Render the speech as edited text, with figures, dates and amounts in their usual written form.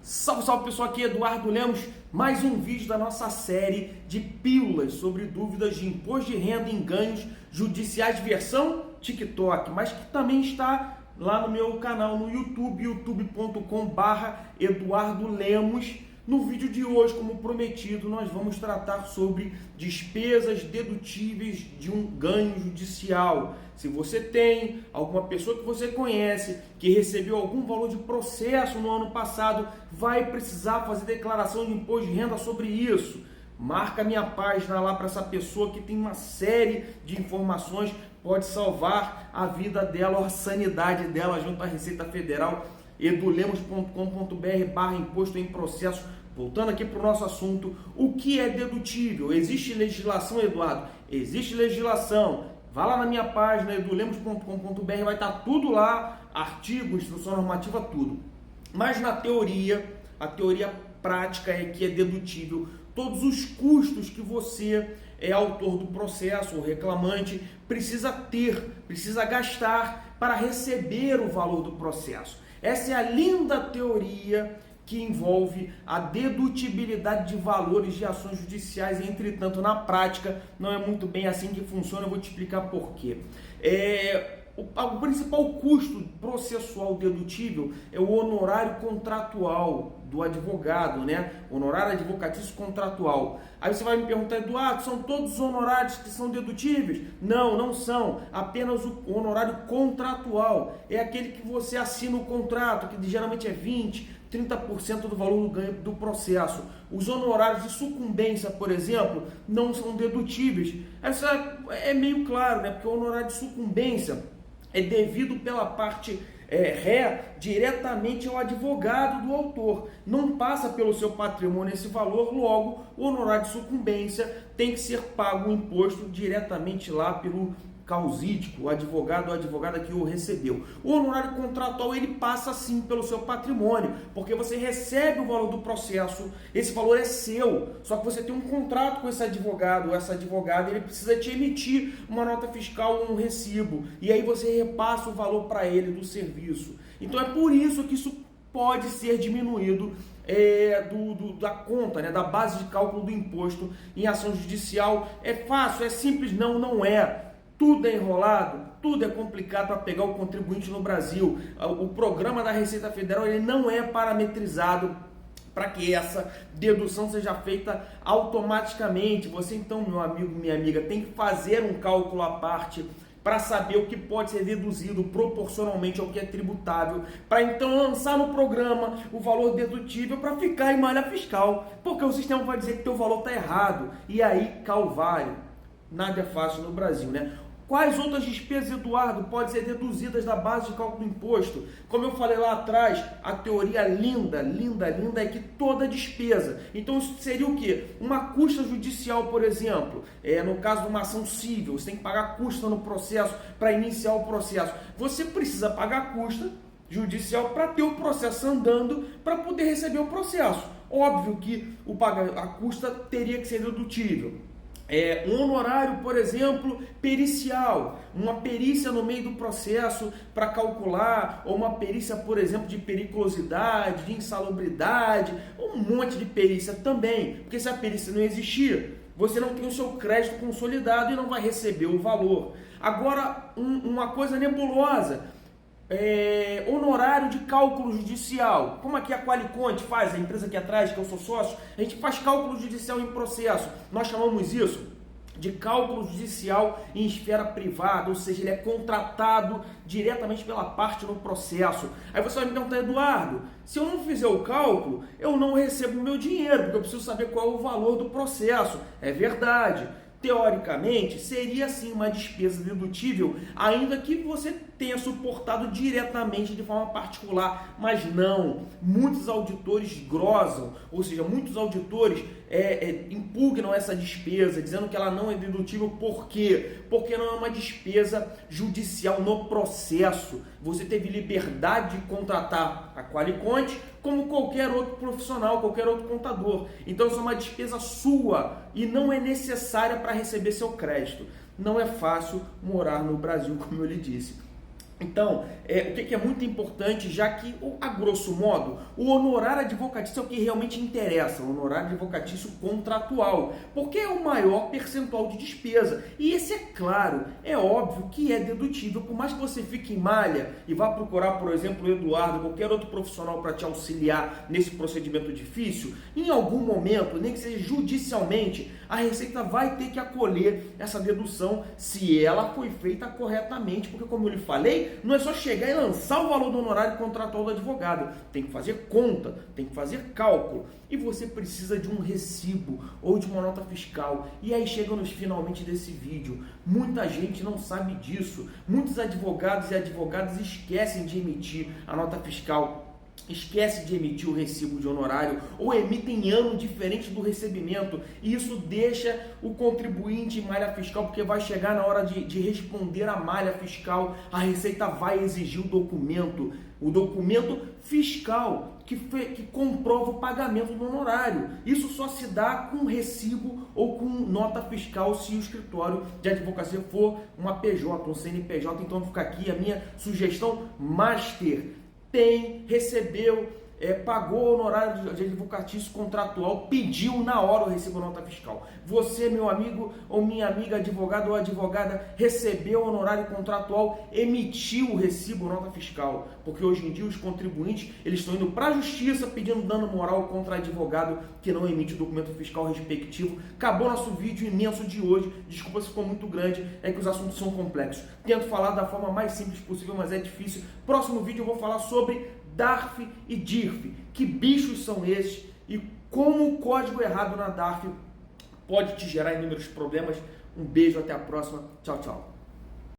Salve, salve pessoal, aqui é Eduardo Lemos, mais um vídeo da nossa série de pílulas sobre dúvidas de imposto de renda em ganhos judiciais versão TikTok, mas que também está lá no meu canal no YouTube, youtube.com/Eduardo Lemos. No vídeo de hoje, como prometido, nós vamos tratar sobre despesas dedutíveis de um ganho judicial. Se você tem alguma pessoa que você conhece que recebeu algum valor de processo no ano passado, vai precisar fazer declaração de imposto de renda sobre isso. Marca minha página lá para essa pessoa que tem uma série de informações, pode salvar a vida dela ou a sanidade dela junto à Receita Federal. edulemos.com.br/imposto em processo. Voltando aqui para o nosso assunto, o que é dedutível? Existe legislação, Eduardo? Existe legislação. Vá lá na minha página, edulemos.com.br, vai estar tudo lá, artigo, instrução normativa, tudo. Mas na teoria, a teoria prática é que é dedutível todos os custos que você autor do processo, o reclamante, precisa gastar para receber o valor do processo. Essa é a linda teoria que envolve a dedutibilidade de valores de ações judiciais. Entretanto, na prática, não é muito bem assim que funciona. Eu vou te explicar por quê. O principal custo processual dedutível é o honorário contratual do advogado, né? Honorário advocatício contratual. Aí você vai me perguntar, Eduardo, são todos os honorários que são dedutíveis? Não, não são. Apenas o honorário contratual. É aquele que você assina o contrato, que geralmente é 20%, 30% do valor do ganho do processo. Os honorários de sucumbência, por exemplo, não são dedutíveis. Isso é meio claro, né? Porque o honorário de sucumbência é devido pela parte ré diretamente ao advogado do autor. Não passa pelo seu patrimônio esse valor, logo o honorário de sucumbência tem que ser pago o imposto diretamente lá pelo causídico, o advogado ou a advogada que o recebeu. O honorário contratual, ele passa sim pelo seu patrimônio, porque você recebe o valor do processo, esse valor é seu, só que você tem um contrato com esse advogado ou essa advogada, ele precisa te emitir uma nota fiscal ou um recibo, e aí você repassa o valor para ele do serviço. Então é por isso que isso pode ser diminuído da conta, né, da base de cálculo do imposto em ação judicial. É fácil, é simples? Não, não é. Tudo é enrolado, tudo é complicado para pegar o contribuinte no Brasil. O programa da Receita Federal ele não é parametrizado para que essa dedução seja feita automaticamente. Você então, meu amigo, minha amiga, tem que fazer um cálculo à parte para saber o que pode ser deduzido proporcionalmente ao que é tributável, para então lançar no programa o valor dedutível para ficar em malha fiscal, porque o sistema vai dizer que teu valor está errado, e aí calvário. Nada é fácil no Brasil, né? Quais outras despesas, Eduardo, podem ser deduzidas da base de cálculo do imposto? Como eu falei lá atrás, a teoria linda é que toda despesa. Então isso seria o quê? Uma custa judicial, por exemplo. No caso de uma ação civil, você tem que pagar custa no processo para iniciar o processo. Você precisa pagar custa judicial para ter o processo andando, para poder receber o processo. Óbvio que a custa teria que ser dedutível. Um honorário, por exemplo, pericial, uma perícia no meio do processo para calcular, ou uma perícia, por exemplo, de periculosidade, de insalubridade, um monte de perícia também, porque se a perícia não existir, você não tem o seu crédito consolidado e não vai receber o valor. Agora, uma coisa nebulosa, honorário de cálculo judicial, como aqui a Qualiconte faz, a empresa aqui atrás, que eu sou sócio, a gente faz cálculo judicial em processo, nós chamamos isso de cálculo judicial em esfera privada, ou seja, ele é contratado diretamente pela parte no processo. Aí você vai me perguntar, Eduardo, se eu não fizer o cálculo, eu não recebo o meu dinheiro, porque eu preciso saber qual é o valor do processo. É verdade. Teoricamente, seria sim uma despesa dedutível, ainda que você tenha suportado diretamente de forma particular, mas não. Muitos auditores grosam, ou seja, muitos auditores impugnam essa despesa, dizendo que ela não é dedutível. Por quê? Porque não é uma despesa judicial no processo. Você teve liberdade de contratar a Qualiconte como qualquer outro profissional, qualquer outro contador. Então isso é uma despesa sua e não é necessária para receber seu crédito. Não é fácil morar no Brasil, como eu lhe disse. Então, o que é muito importante, já que, a grosso modo, o honorário advocatício é o que realmente interessa, o honorário advocatício contratual, porque é o maior percentual de despesa. E esse, é claro, é óbvio que é dedutível, por mais que você fique em malha e vá procurar, por exemplo, o Eduardo, qualquer outro profissional para te auxiliar nesse procedimento difícil, em algum momento, nem que seja judicialmente, a Receita vai ter que acolher essa dedução se ela foi feita corretamente, porque, como eu lhe falei, não é só chegar e lançar o valor do honorário contratual do advogado. Tem que fazer conta, tem que fazer cálculo. E você precisa de um recibo ou de uma nota fiscal. E aí chegamos finalmente desse vídeo. Muita gente não sabe disso. Muitos advogados e advogadas esquecem de emitir a nota fiscal. Esquece de emitir o recibo de honorário ou emitem ano diferente do recebimento, e isso deixa o contribuinte em malha fiscal, porque vai chegar na hora de responder a malha fiscal, a Receita vai exigir o documento fiscal que comprova o pagamento do honorário. Isso só se dá com recibo ou com nota fiscal se o escritório de advocacia for uma PJ, um CNPJ. Então fica aqui a minha sugestão master. Recebeu, pagou o honorário de advocatício contratual, pediu na hora o recibo nota fiscal. Você, meu amigo ou minha amiga advogado ou advogada, recebeu o honorário contratual, emitiu o recibo nota fiscal, porque hoje em dia os contribuintes eles estão indo para a justiça pedindo dano moral contra advogado que não emite o documento fiscal respectivo. Acabou nosso vídeo imenso de hoje, desculpa se ficou muito grande, é que os assuntos são complexos. Tento falar da forma mais simples possível, mas é difícil. Próximo vídeo eu vou falar sobre DARF e DIRF, que bichos são esses e como o código errado na DARF pode te gerar inúmeros problemas. Um beijo, até a próxima, tchau, tchau.